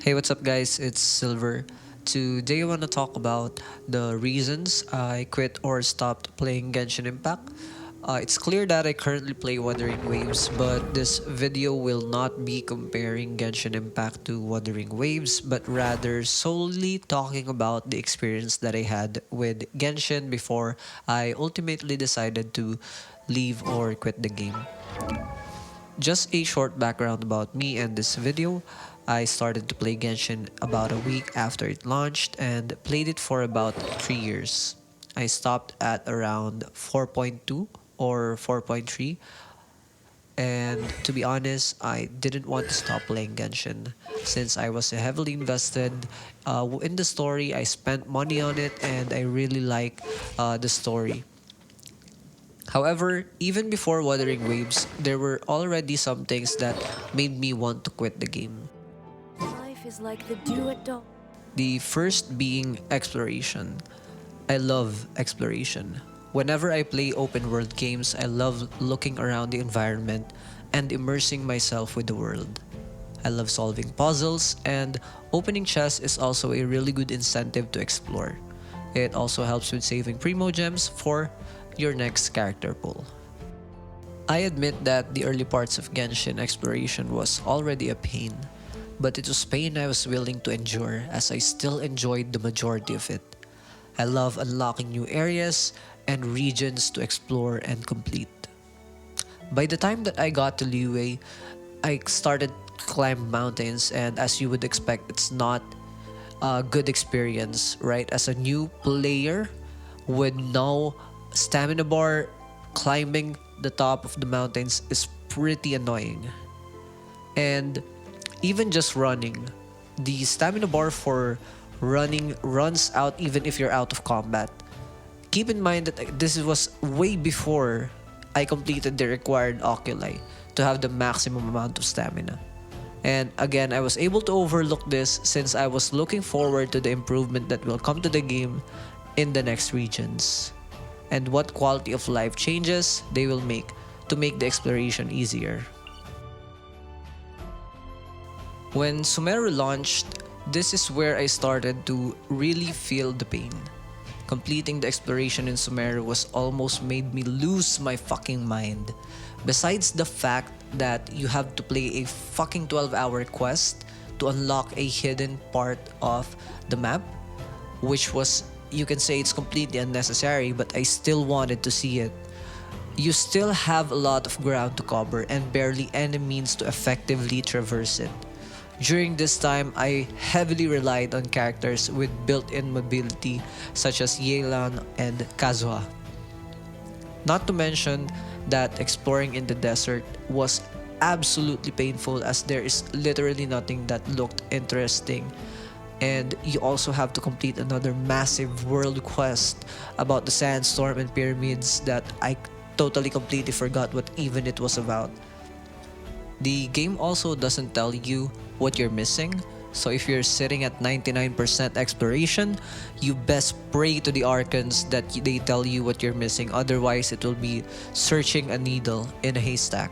Hey, what's up, guys? It's Silver. Today, I want to talk about the reasons I quit or stopped playing Genshin Impact. It's clear that I currently play Wuthering Waves, but this video will not be comparing Genshin Impact to Wuthering Waves, but rather solely talking about the experience that I had with Genshin before I ultimately decided to leave or quit the game. Just a short background about me and this video. I started to play Genshin about a week after it launched and played it for about 3 years. I stopped at around 4.2 or 4.3, and to be honest, I didn't want to stop playing Genshin since I was heavily invested in the story. I spent money on it and I really like the story. However, even before Wuthering Waves, there were already some things that made me want to quit the game. Life is like the dew at dawn. The first being exploration. I love exploration. Whenever I play open world games, I love looking around the environment and immersing myself with the world. I love solving puzzles, and opening chests is also a really good incentive to explore. It also helps with saving primo gems for your next character pool. I admit that the early parts of Genshin exploration was already a pain, but it was pain I was willing to endure as I still enjoyed the majority of it. I love unlocking new areas and regions to explore and complete. By the time that I got to Liyue, I started to climb mountains, and as you would expect, it's not a good experience, right? As a new player with no stamina bar, climbing the top of the mountains is pretty annoying. And even just running, the stamina bar for running runs out even if you're out of combat. Keep in mind that this was way before I completed the required oculi to have the maximum amount of stamina. And again, I was able to overlook this since I was looking forward to the improvement that will come to the game in the next regions, and what quality of life changes they will make to make the exploration easier. When Sumeru launched, this is where I started to really feel the pain. Completing the exploration in Sumeru was almost made me lose my fucking mind. Besides the fact that you have to play a fucking 12-hour quest to unlock a hidden part of the map, which was, you can say it's completely unnecessary, but I still wanted to see it. You still have a lot of ground to cover and barely any means to effectively traverse it. During this time, I heavily relied on characters with built-in mobility such as Yelan and Kazuha. Not to mention that exploring in the desert was absolutely painful as there is literally nothing that looked interesting, and you also have to complete another massive world quest about the sandstorm and pyramids that I totally completely forgot what even it was about. The game also doesn't tell you what you're missing, so if you're sitting at 99% exploration, you best pray to the archons that they tell you what you're missing, otherwise it will be searching a needle in a haystack.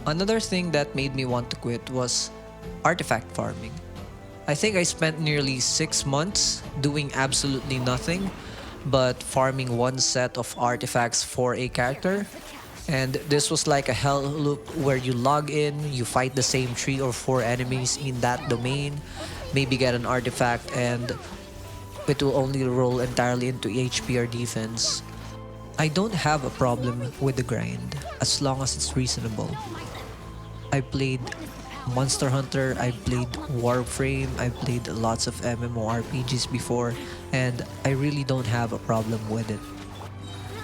Another thing that made me want to quit was artifact farming. I think I spent nearly 6 months doing absolutely nothing but farming one set of artifacts for a character. And this was like a hell loop where you log in, you fight the same 3 or 4 enemies in that domain, maybe get an artifact, and it will only roll entirely into HP or defense. I don't have a problem with the grind as long as it's reasonable. I played Monster Hunter, I played Warframe, I played lots of MMORPGs before, and I really don't have a problem with it.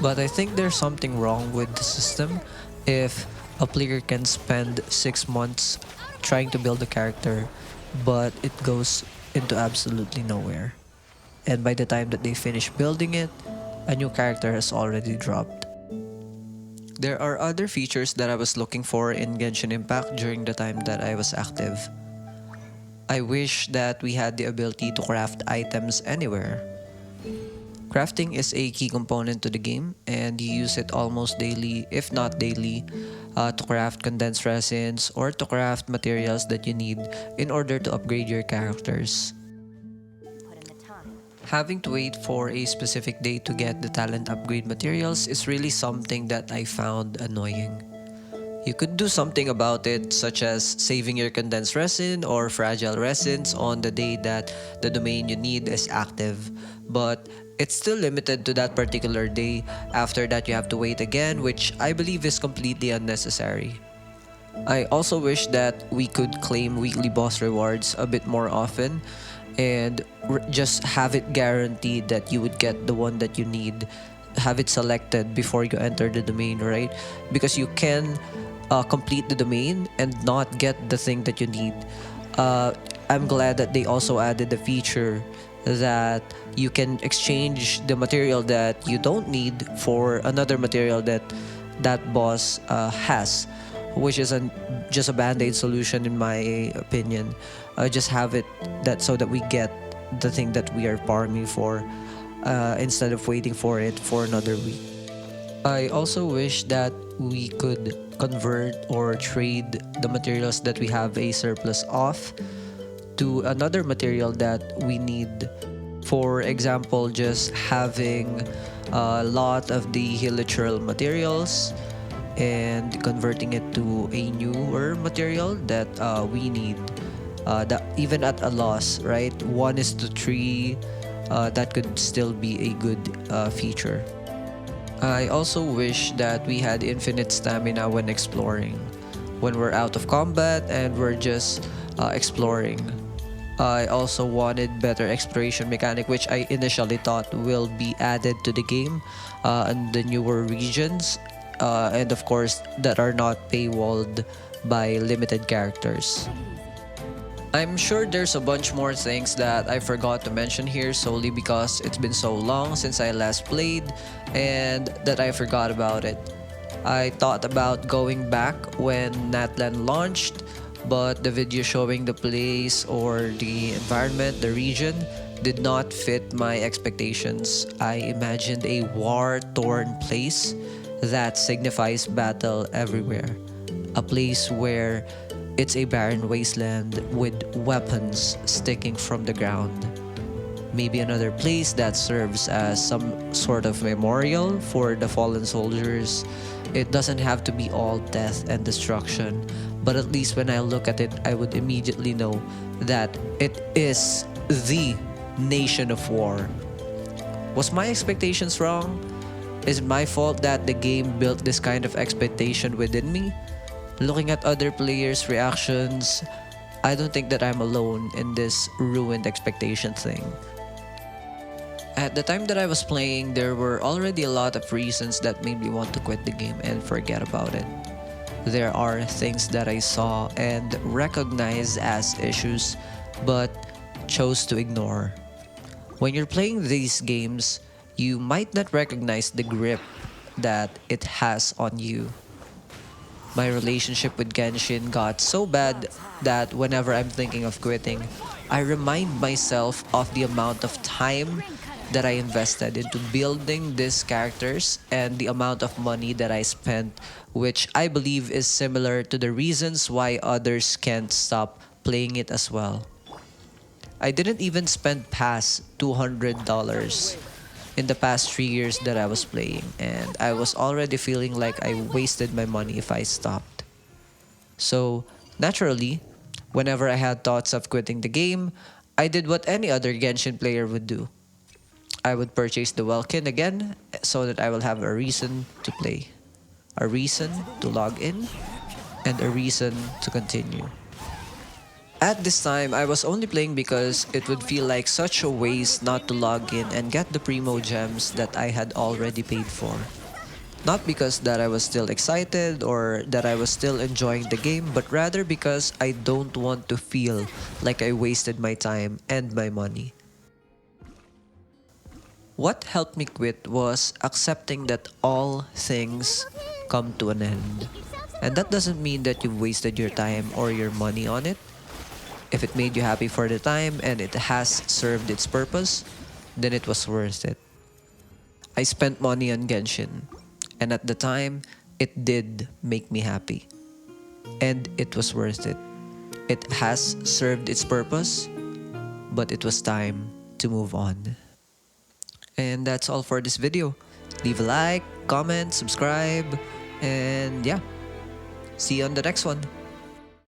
But I think there's something wrong with the system if a player can spend 6 months trying to build a character, but it goes into absolutely nowhere. And by the time that they finish building it, a new character has already dropped. There are other features that I was looking for in Genshin Impact during the time that I was active. I wish that we had the ability to craft items anywhere. Crafting is a key component to the game, and you use it almost daily, if not daily, to craft condensed resins or to craft materials that you need in order to upgrade your characters. Having to wait for a specific day to get the talent upgrade materials is really something that I found annoying. You could do something about it, such as saving your condensed resin or fragile resins on the day that the domain you need is active. But it's still limited to that particular day. After that, you have to wait again, which I believe is completely unnecessary. I also wish that we could claim weekly boss rewards a bit more often and just have it guaranteed that you would get the one that you need. Have it selected before you enter the domain, right? Because you can complete the domain and not get the thing that you need. Uh, I'm glad that they also added the feature that you can exchange the material that you don't need for another material that that boss has, which is just a band-aid solution in my opinion. Just have it that so that we get the thing that we are farming for instead of waiting for it for another week. I also wish that we could convert or trade the materials that we have a surplus of to another material that we need. For example, just having a lot of the hilichurl materials and converting it to a newer material that we need. That even at a loss, right? 1:3, that could still be a good feature. I also wish that we had infinite stamina when exploring. When we're out of combat and we're just exploring. I also wanted better exploration mechanic, which I initially thought will be added to the game and the newer regions, and of course that are not paywalled by limited characters. I'm sure there's a bunch more things that I forgot to mention here solely because it's been so long since I last played and that I forgot about it. I thought about going back when Natlan launched, but the video showing the place or the environment, the region, did not fit my expectations. I imagined a war-torn place that signifies battle everywhere. A place where it's a barren wasteland with weapons sticking from the ground. Maybe another place that serves as some sort of memorial for the fallen soldiers. It doesn't have to be all death and destruction, but at least when I look at it, I would immediately know that it is the nation of war. Was my expectations wrong? Is it my fault that the game built this kind of expectation within me? Looking at other players' reactions, I don't think that I'm alone in this ruined expectation thing. At the time that I was playing, there were already a lot of reasons that made me want to quit the game and forget about it. There are things that I saw and recognized as issues, but chose to ignore. When you're playing these games, you might not recognize the grip that it has on you. My relationship with Genshin got so bad that whenever I'm thinking of quitting, I remind myself of the amount of time that I invested into building these characters and the amount of money that I spent, which I believe is similar to the reasons why others can't stop playing it as well. I didn't even spend past $200 in the past 3 years that I was playing, and I was already feeling like I wasted my money if I stopped. So, naturally, whenever I had thoughts of quitting the game, I did what any other Genshin player would do. I would purchase the Welkin again so that I will have a reason to play, a reason to log in, and a reason to continue. At this time, I was only playing because it would feel like such a waste not to log in and get the primo gems that I had already paid for. Not because that I was still excited or that I was still enjoying the game, but rather because I don't want to feel like I wasted my time and my money. What helped me quit was accepting that all things come to an end. And that doesn't mean that you've wasted your time or your money on it. If it made you happy for the time and it has served its purpose, then it was worth it. I spent money on Genshin, and at the time, it did make me happy. And it was worth it. It has served its purpose, but it was time to move on. And that's all for this video. Leave a like, comment, subscribe, and yeah, see you on the next one.